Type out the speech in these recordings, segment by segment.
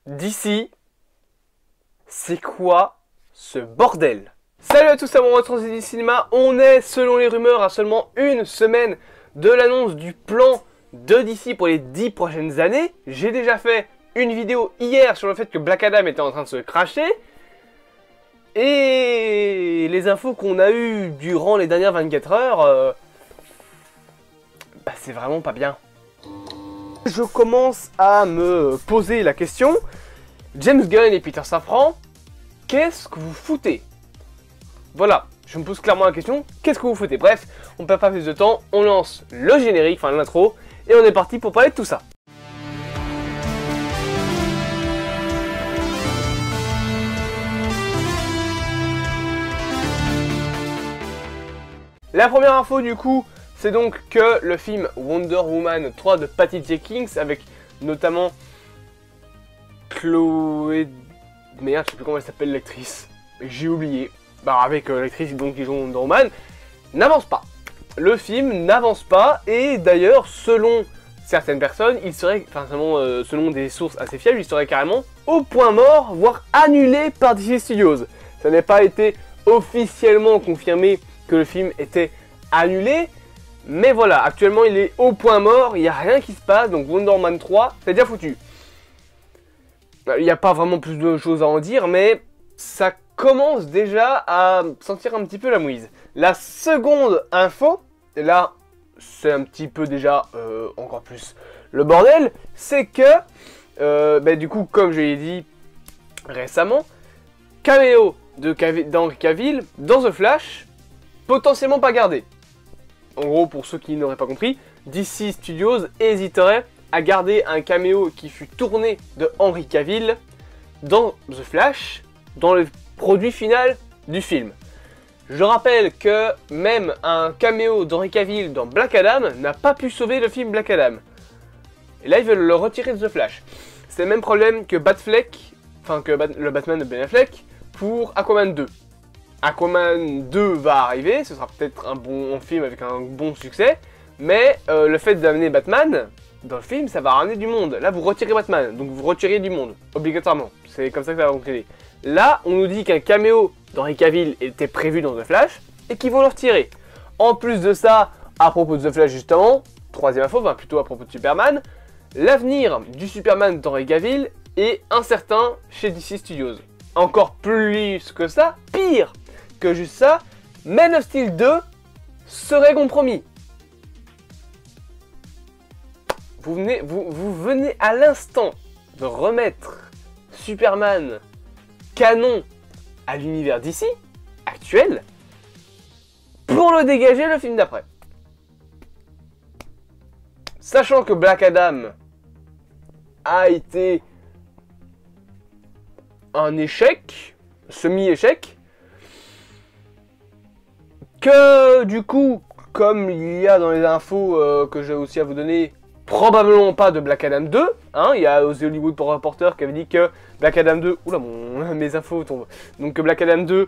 DC, c'est quoi ce bordel? Salut à tous, amoureux de Transit Cinéma. On est, selon les rumeurs, à seulement une semaine de l'annonce du plan de DC pour les 10 prochaines années. J'ai déjà fait une vidéo hier sur le fait que Black Adam était en train de se cracher. Et les infos qu'on a eues durant les dernières 24 heures, c'est vraiment pas bien. Je commence à me poser la question, James Gunn et Peter Safran, qu'est-ce que vous foutez? Voilà, je me pose clairement la question, qu'est-ce que vous foutez? Bref, on perd pas plus de temps, on lance le générique, enfin l'intro, et on est parti pour parler de tout ça. La première info du coup, c'est donc que le film Wonder Woman 3 de Patty Jenkins, avec notamment Chloé... Merde, je sais plus comment elle s'appelle l'actrice, j'ai oublié. Avec l'actrice donc qui joue Wonder Woman, n'avance pas. Le film n'avance pas, et d'ailleurs, selon certaines personnes, il serait, selon des sources assez fiables, il serait carrément au point mort, voire annulé par DC Studios. Ça n'a pas été officiellement confirmé que le film était annulé, mais voilà, actuellement il est au point mort, il n'y a rien qui se passe, donc Wonder Woman 3, c'est déjà foutu. Il n'y a pas vraiment plus de choses à en dire, mais ça commence déjà à sentir un petit peu la mouise. La seconde info, et là c'est un petit peu déjà encore plus le bordel, c'est que, du coup, comme je l'ai dit récemment, caméo d'Henry Cavill dans The Flash, potentiellement pas gardé. En gros, pour ceux qui n'auraient pas compris, DC Studios hésiterait à garder un caméo qui fut tourné de Henry Cavill dans The Flash, dans le produit final du film. Je rappelle que même un caméo d'Henry Cavill dans Black Adam n'a pas pu sauver le film Black Adam. Et là, ils veulent le retirer de The Flash. C'est le même problème que le Batman de Ben Affleck pour Aquaman 2. Aquaman 2 va arriver, ce sera peut-être un bon film avec un bon succès, mais le fait d'amener Batman dans le film, ça va ramener du monde. Là, vous retirez Batman, donc vous retirez du monde, obligatoirement. C'est comme ça que ça va fonctionner. Là, on nous dit qu'un caméo d'Henry Cavill était prévu dans The Flash, et qu'ils vont le retirer. En plus de ça, à propos de The Flash justement, troisième info, plutôt à propos de Superman, l'avenir du Superman d'Henry Cavill est incertain chez DC Studios. Encore plus que ça, pire que juste ça, Man of Steel 2 serait compromis. Vous venez à l'instant de remettre Superman canon à l'univers DC actuel pour le dégager le film d'après. Sachant que Black Adam a été un échec, semi-échec, que du coup, comme il y a dans les infos que j'ai aussi à vous donner, probablement pas de Black Adam 2, hein, il y a The Hollywood Reporter qui avait dit que Black Adam 2, oula mes infos tombent, donc que Black Adam 2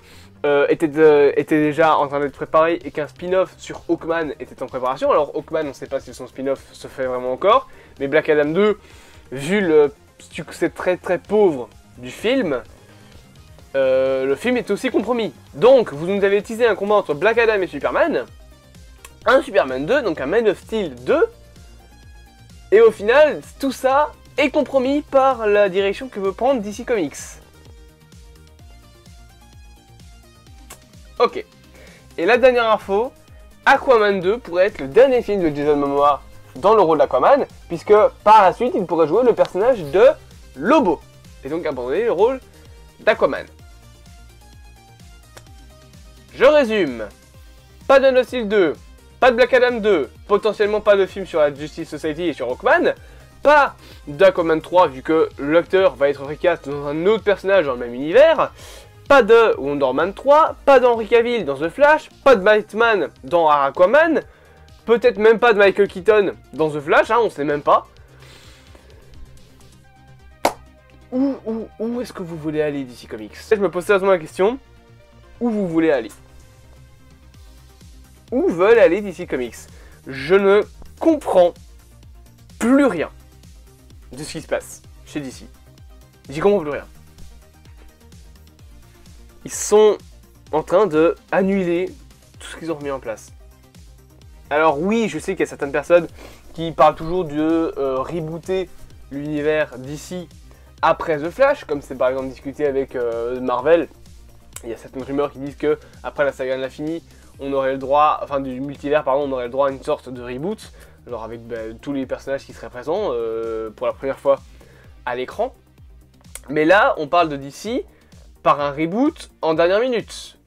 était déjà en train d'être préparé et qu'un spin-off sur Hawkman était en préparation. Alors Hawkman, on ne sait pas si son spin-off se fait vraiment encore, mais Black Adam 2, vu le succès très très pauvre du film, le film est aussi compromis. Donc vous nous avez teasé un combat entre Black Adam et Superman, un Superman 2, donc un Man of Steel 2, et au final, tout ça est compromis par la direction que veut prendre DC Comics. Ok. Et la dernière info, Aquaman 2 pourrait être le dernier film de Jason Momoa dans le rôle d'Aquaman, puisque par la suite, il pourrait jouer le personnage de Lobo, et donc abandonner le rôle d'Aquaman. Je résume. Pas de Man of Steel 2. Pas de Black Adam 2, potentiellement pas de film sur la Justice Society et sur Hawkman, pas d'Aquaman 3 vu que l'acteur va être recast dans un autre personnage dans le même univers, pas de Wonder Woman 3, pas d'Henry Cavill dans The Flash, pas de Batman dans Aquaman, peut-être même pas de Michael Keaton dans The Flash, on sait même pas. Où est-ce que vous voulez aller DC Comics? Je me pose sérieusement la question, où vous voulez aller? Où veulent aller DC Comics? Je ne comprends plus rien de ce qui se passe chez DC. J'y comprends plus rien. Ils sont en train de annuler tout ce qu'ils ont remis en place. Alors oui, je sais qu'il y a certaines personnes qui parlent toujours de rebooter l'univers d'ici après The Flash, comme c'est par exemple discuté avec Marvel. Il y a certaines rumeurs qui disent que après la saga de l'infini, on aurait le droit, enfin du multivers pardon, on aurait le droit à une sorte de reboot, genre avec tous les personnages qui seraient présents pour la première fois à l'écran. Mais là, on parle de DC par un reboot en dernière minute.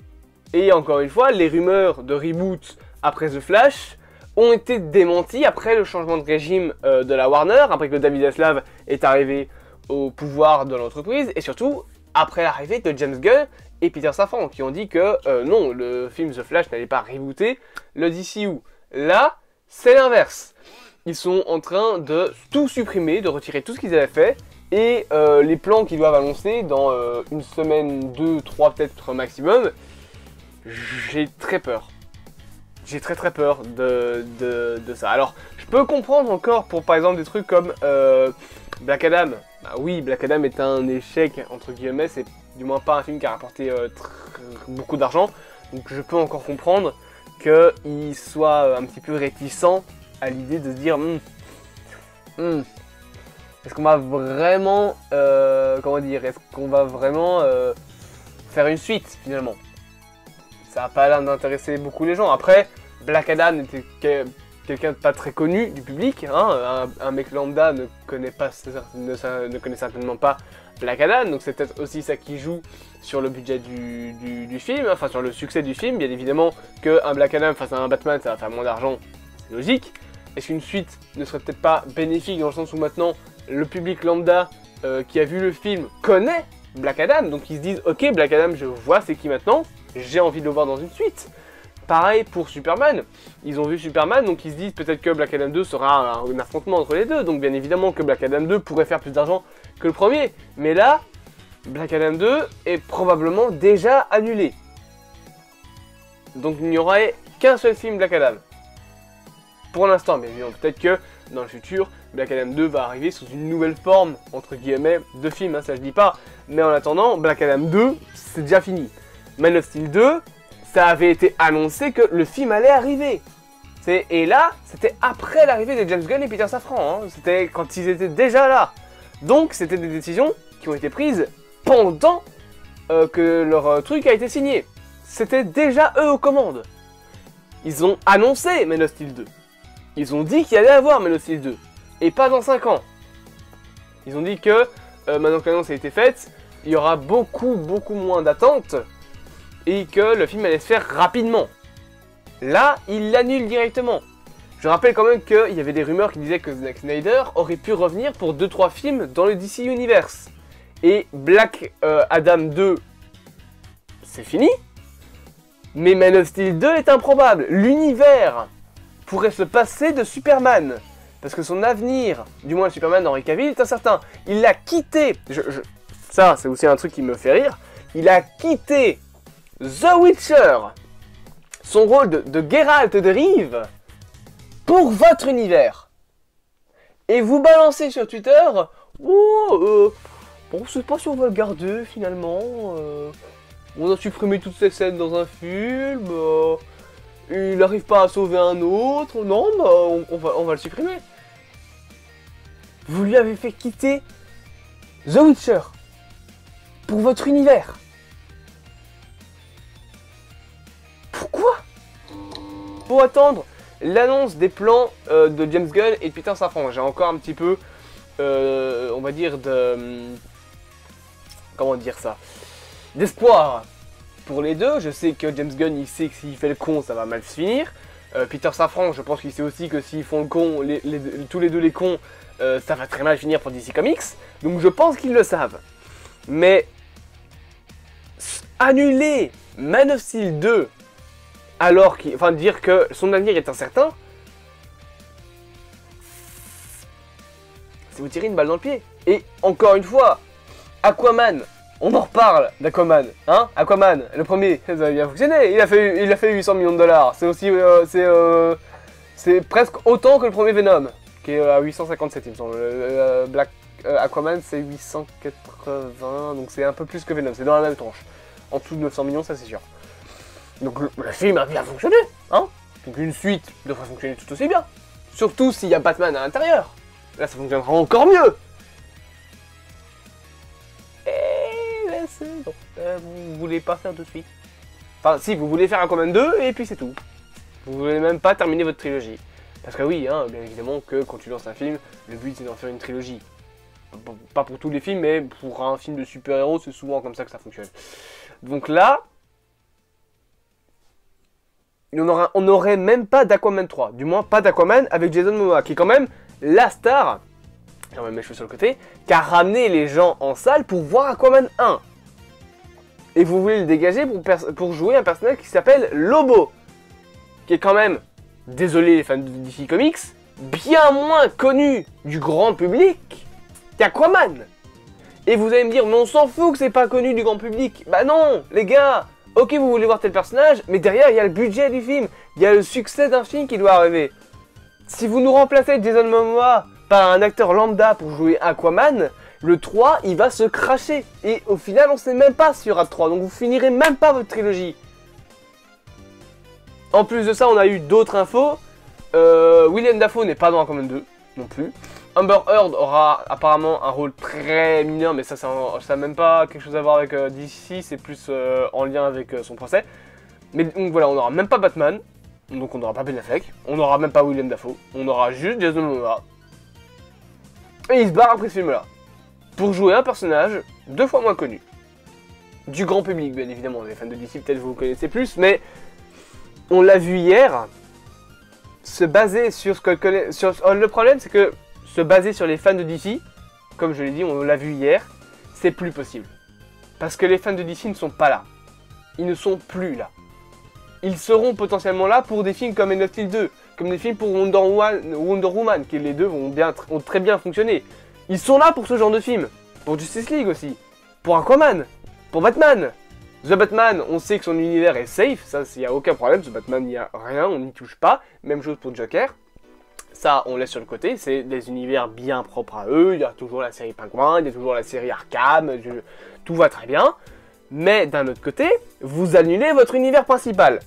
Et encore une fois, les rumeurs de reboot après The Flash ont été démenties après le changement de régime de la Warner, après que David Zaslav est arrivé au pouvoir de l'entreprise, et surtout après l'arrivée de James Gunn et Peter Safran, qui ont dit que non, le film The Flash n'allait pas rebooter le DCU. Là, c'est l'inverse. Ils sont en train de tout supprimer, de retirer tout ce qu'ils avaient fait, et les plans qu'ils doivent annoncer dans une semaine, 2, 3 peut-être maximum, j'ai très peur. J'ai très peur de ça. Alors, je peux comprendre encore pour par exemple des trucs comme Black Adam. Bah oui, Black Adam est un échec, entre guillemets, c'est du moins pas un film qui a rapporté beaucoup d'argent. Donc je peux encore comprendre qu'il soit un petit peu réticent à l'idée de se dire est-ce qu'on va vraiment, comment dire, est-ce qu'on va vraiment faire une suite finalement? Ça n'a pas l'air d'intéresser beaucoup les gens. Après, Black Adam était quelqu'un de pas très connu du public, hein. Un mec lambda ne connaît certainement pas Black Adam, donc c'est peut-être aussi ça qui joue sur le budget du film, enfin sur le succès du film. Bien évidemment qu'un Black Adam face à un Batman, ça va faire moins d'argent, c'est logique. Est-ce qu'une suite ne serait peut-être pas bénéfique dans le sens où maintenant le public lambda qui a vu le film connaît Black Adam, donc ils se disent ok, Black Adam, je vois c'est qui maintenant, j'ai envie de le voir dans une suite. Pareil pour Superman, ils ont vu Superman, donc ils se disent peut-être que Black Adam 2 sera un affrontement entre les deux, donc bien évidemment que Black Adam 2 pourrait faire plus d'argent que le premier, mais là, Black Adam 2 est probablement déjà annulé. Donc il n'y aurait qu'un seul film Black Adam. Pour l'instant, bien évidemment, peut-être que dans le futur, Black Adam 2 va arriver sous une nouvelle forme, entre guillemets, de film, hein, ça je dis pas, mais en attendant, Black Adam 2, c'est déjà fini. Man of Steel 2, ça avait été annoncé que le film allait arriver. Et là, c'était après l'arrivée de James Gunn et Peter Safran. Hein. C'était quand ils étaient déjà là. Donc, c'était des décisions qui ont été prises pendant que leur truc a été signé. C'était déjà eux aux commandes. Ils ont annoncé Man of Steel 2. Ils ont dit qu'il y allait avoir Man of Steel 2. Et pas dans 5 ans. Ils ont dit que, maintenant que l'annonce a été faite, il y aura beaucoup moins d'attentes. Et que le film allait se faire rapidement. Là, il l'annule directement. Je rappelle quand même qu'il y avait des rumeurs qui disaient que Zack Snyder aurait pu revenir pour 2-3 films dans le DC Universe. Et Black Adam 2, c'est fini. Mais Man of Steel 2 est improbable. L'univers pourrait se passer de Superman. Parce que son avenir, du moins Superman d'Henry Cavill, est incertain. Il l'a quitté. Ça, c'est aussi un truc qui me fait rire. Il a quitté The Witcher, son rôle de Geralt de Rive, pour votre univers. Et vous balancez sur Twitter, oh, bon, je sais pas si on va le garder finalement, on a supprimé toutes ces scènes dans un film, il n'arrive pas à sauver un autre, non, bah, on va le supprimer. Vous lui avez fait quitter The Witcher pour votre univers. Pourquoi? Pour attendre l'annonce des plans de James Gunn et de Peter Safran. J'ai encore un petit peu, on va dire, comment dire ça, d'espoir pour les deux. Je sais que James Gunn, il sait que s'il fait le con, ça va mal se finir. Peter Safran, je pense qu'il sait aussi que s'ils font le con, tous les deux les cons, ça va très mal finir pour DC Comics. Donc je pense qu'ils le savent. Mais annuler Man of Steel 2, alors qu'il, enfin, dire que son avenir est incertain, c'est vous tirer une balle dans le pied. Et encore une fois, Aquaman, on en reparle d'Aquaman, hein? Aquaman, le premier, ça a bien fonctionné, il a fait 800 millions de dollars. C'est aussi, c'est presque autant que le premier Venom, qui est à 857, il me semble. Aquaman c'est 880, donc c'est un peu plus que Venom, c'est dans la même tranche. En dessous de 900 millions, ça c'est sûr. Donc le film a bien fonctionné, hein. Donc une suite devrait fonctionner tout aussi bien. Surtout s'il y a Batman à l'intérieur. Là ça fonctionnera encore mieux. Et là c'est bon. Vous voulez pas faire de suite. Enfin si, vous voulez faire Aquaman 2 et puis c'est tout. Vous voulez même pas terminer votre trilogie. Parce que oui, hein, bien évidemment que quand tu lances un film, le but c'est d'en faire une trilogie. Pas pour tous les films, mais pour un film de super-héros, c'est souvent comme ça que ça fonctionne. Donc là, on n'aurait même pas d'Aquaman 3. Du moins, pas d'Aquaman avec Jason Momoa, qui est quand même la star, j'ai même mes cheveux sur le côté, qui a ramené les gens en salle pour voir Aquaman 1. Et vous voulez le dégager pour jouer un personnage qui s'appelle Lobo, qui est quand même, désolé les fans de DC Comics, bien moins connu du grand public qu'Aquaman. Et vous allez me dire, mais on s'en fout que c'est pas connu du grand public. Bah non, les gars, ok vous voulez voir tel personnage, mais derrière il y a le budget du film, il y a le succès d'un film qui doit arriver. Si vous nous remplacez Jason Momoa par un acteur lambda pour jouer Aquaman, le 3 il va se cracher. Et au final on sait même pas s'il y aura 3, donc vous finirez même pas votre trilogie. En plus de ça, on a eu d'autres infos. William Dafoe n'est pas dans Aquaman 2 non plus. Amber Heard aura apparemment un rôle très mineur, mais ça n'a même pas quelque chose à voir avec DC, c'est plus en lien avec son procès. Mais donc voilà, on n'aura même pas Batman, donc on n'aura pas Ben Affleck, on n'aura même pas William Dafoe, on aura juste Jason Momoa. Et il se barre après ce film-là, pour jouer un personnage 2 fois moins connu. Du grand public, bien évidemment, les fans de DC peut-être vous connaissez plus, mais on l'a vu hier, se baser sur ce que connaît... le problème c'est que se baser sur les fans de DC, comme je l'ai dit, on l'a vu hier, c'est plus possible. Parce que les fans de DC ne sont pas là. Ils ne sont plus là. Ils seront potentiellement là pour des films comme Man of Steel 2, comme des films pour Wonder Woman, qui les deux ont très bien fonctionné. Ils sont là pour ce genre de film. Pour Justice League aussi. Pour Aquaman. Pour Batman. The Batman, on sait que son univers est safe, ça, il n'y a aucun problème. The Batman, il n'y a rien, on n'y touche pas. Même chose pour Joker. Ça, on laisse sur le côté, c'est des univers bien propres à eux. Il y a toujours la série Penguin, il y a toujours la série Arkham, tout va très bien. Mais d'un autre côté, vous annulez votre univers principal.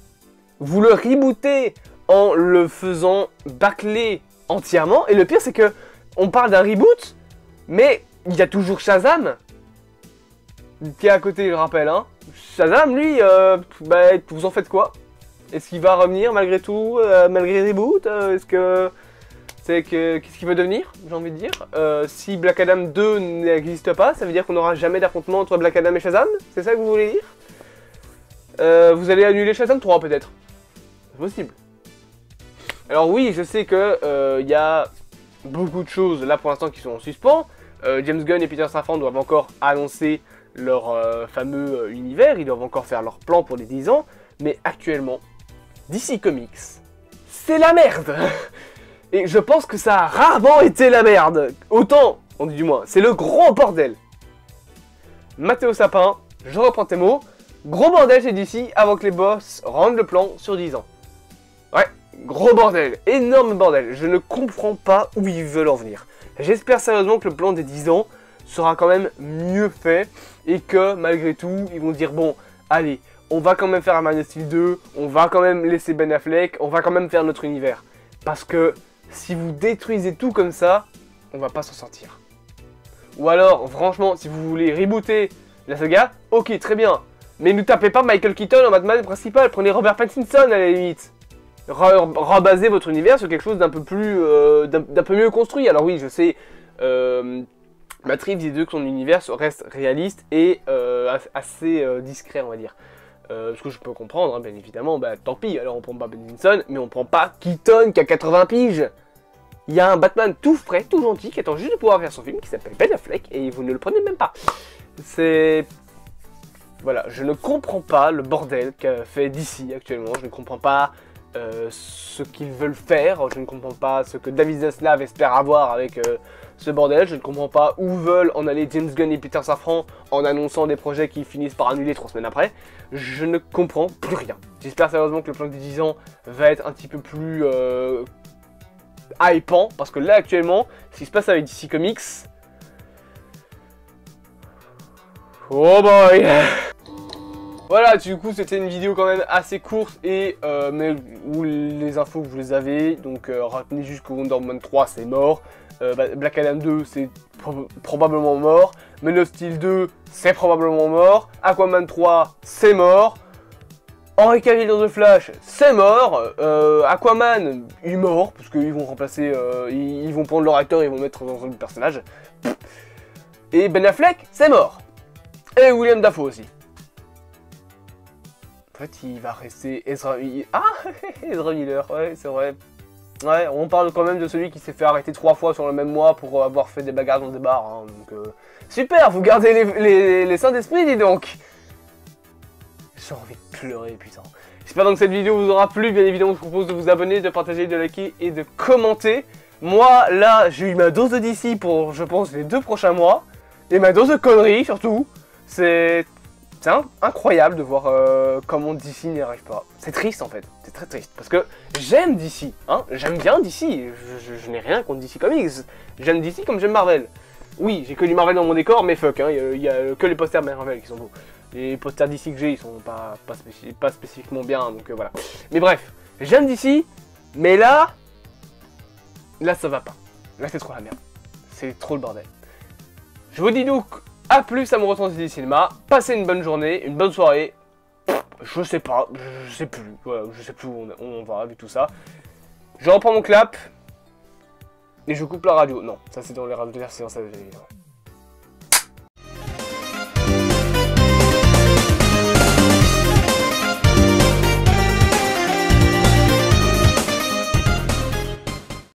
Vous le rebootez en le faisant bâcler entièrement. Et le pire, c'est que on parle d'un reboot, mais il y a toujours Shazam qui est à côté, je le rappelle. Hein. Shazam, lui, vous en faites quoi? Est-ce qu'il va revenir malgré tout, malgré le reboot? Qu'est-ce qu'il veut devenir, j'ai envie de dire. Si Black Adam 2 n'existe pas, ça veut dire qu'on n'aura jamais d'affrontement entre Black Adam et Shazam? C'est ça que vous voulez dire? Vous allez annuler Shazam 3 peut-être? C'est possible. Alors oui, je sais que y a beaucoup de choses là pour l'instant qui sont en suspens. James Gunn et Peter Safran doivent encore annoncer leur fameux univers, ils doivent encore faire leur plan pour les 10 ans. Mais actuellement, DC Comics, c'est la merde. Et je pense que ça a rarement été la merde. Autant, on dit du moins, c'est le gros bordel. Mathéo Sapin, je reprends tes mots. Gros bordel chez DC avant que les boss rendent le plan sur 10 ans. Ouais, gros bordel, énorme bordel. Je ne comprends pas où ils veulent en venir. J'espère sérieusement que le plan des 10 ans sera quand même mieux fait. Et que malgré tout, ils vont dire bon, allez, on va quand même faire un Man of Steel 2. On va quand même laisser Ben Affleck. On va quand même faire notre univers. Parce que si vous détruisez tout comme ça, on va pas s'en sortir. Ou alors, franchement, si vous voulez rebooter la saga, ok, très bien. Mais ne tapez pas Michael Keaton en Batman principal, prenez Robert Pattinson à la limite. Rebasez votre univers sur quelque chose d'un peu plus, d'un peu mieux construit. Alors oui, je sais, Matt Reeves dit que son univers reste réaliste et assez discret, on va dire. Ce que je peux comprendre, hein, bien évidemment, bah tant pis, alors on prend pas Pattinson, mais on prend pas Keaton qui a 80 piges. Il y a un Batman tout frais, tout gentil, qui attend juste de pouvoir faire son film, qui s'appelle Ben Affleck, et vous ne le prenez même pas. C'est... Voilà, je ne comprends pas le bordel qu'a fait DC actuellement, je ne comprends pas ce qu'ils veulent faire, je ne comprends pas ce que David Zaslav espère avoir avec ce bordel, je ne comprends pas où veulent en aller James Gunn et Peter Safran en annonçant des projets qui finissent par annuler 3 semaines après. Je ne comprends plus rien. J'espère sérieusement que le plan des 10 ans va être un petit peu plus hypant, parce que là actuellement, ce qui se passe avec DC Comics, Oh boy. Voilà, du coup c'était une vidéo quand même assez courte et mais où les infos vous les avez. Donc retenez juste que Wonder Woman 3 c'est mort, Black Adam 2 c'est probablement mort, Man of Steel 2 c'est probablement mort, Aquaman 3 c'est mort, Henry Cavill dans The Flash c'est mort, Aquaman il est mort parce qu'ils vont remplacer, ils vont prendre leur acteur et ils vont mettre dans un autre personnage. Et Ben Affleck c'est mort, et William Dafoe aussi. En fait, il va rester Ezra Miller. Ah, Ezra Miller, ouais, c'est vrai. Ouais, on parle quand même de celui qui s'est fait arrêter 3 fois sur le même mois pour avoir fait des bagarres dans des bars. Hein, donc, super, vous gardez les saints d'esprit, dis donc. J'ai envie de pleurer, putain. J'espère donc que cette vidéo vous aura plu. Bien évidemment, je vous propose de vous abonner, de partager, de liker et de commenter. Moi, là, j'ai eu ma dose de DC pour, je pense, les 2 prochains mois. Et ma dose de conneries, surtout. C'est incroyable de voir comment DC n'y arrive pas. C'est triste en fait, c'est très triste. Parce que j'aime DC, hein, j'aime bien DC. Je n'ai rien contre DC Comics. J'aime DC comme j'aime Marvel. Oui, j'ai que du Marvel dans mon décor, mais fuck, hein, il y a que les posters Marvel qui sont beaux. Les posters DC que j'ai, ils sont pas spécifiquement bien, donc voilà. Mais bref, j'aime DC, mais là ça va pas. Là c'est trop la merde. C'est trop le bordel. Je vous dis donc à plus, amoureux du cinéma. Passez une bonne journée, une bonne soirée. Je sais pas, je sais plus. Voilà, je sais plus où on va vu tout ça. Je reprends mon clap. Et je coupe la radio. Non, ça c'est dans les radios, c'est dans ça.